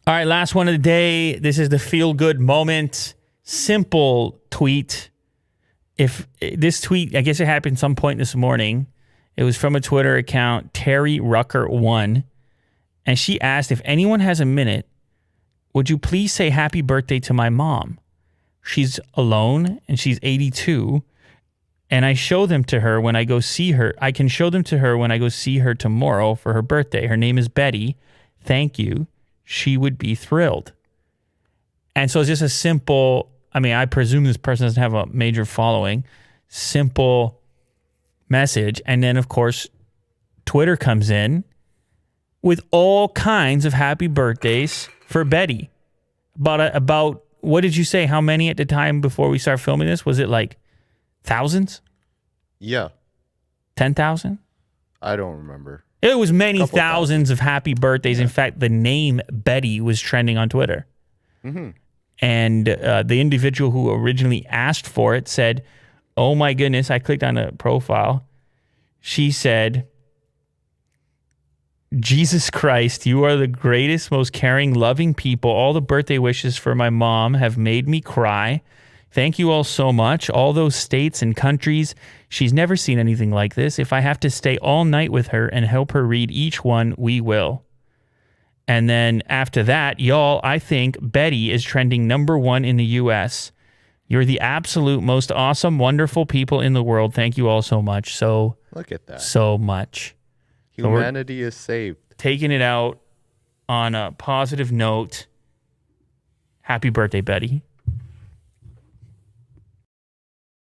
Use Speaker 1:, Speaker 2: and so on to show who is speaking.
Speaker 1: All right, last one of the day. This is the feel-good moment. Simple tweet. If this tweet, I guess it happened some point this morning. It was from a Twitter account, Terry Rucker1. And she asked, if anyone has a minute, would you please say happy birthday to my mom? She's alone and she's 82. And I show them to her when I go see her. I can show them to her when I go see her tomorrow for her birthday. Her name is Betty. Thank you. She would be thrilled. And so it's just a simple, I mean, I presume this person doesn't have a major following. Simple message. And then, of course, Twitter comes in with all kinds of happy birthdays for Betty. About what did you say? How many at the time before we start filming this? Was it like thousands?
Speaker 2: Yeah.
Speaker 1: 10,000?
Speaker 2: I don't remember.
Speaker 1: It was many thousands of happy birthdays. Yeah. In fact, the name Betty was trending on Twitter. Mm-hmm. And the individual who originally asked for it said, oh my goodness, I clicked on a profile. She said, Jesus Christ, you are the greatest, most caring, loving people. All the birthday wishes for my mom have made me cry. Thank you all so much. All those states and countries. She's never seen anything like this. If I have to stay all night with her and help her read each one, we will. And then after that, y'all, I think Betty is trending #1 in the U.S. You're the absolute most awesome, wonderful people in the world. Thank you all so much. So
Speaker 2: look at that.
Speaker 1: So much.
Speaker 2: Humanity is saved.
Speaker 1: Taking it out on a positive note. Happy birthday, Betty.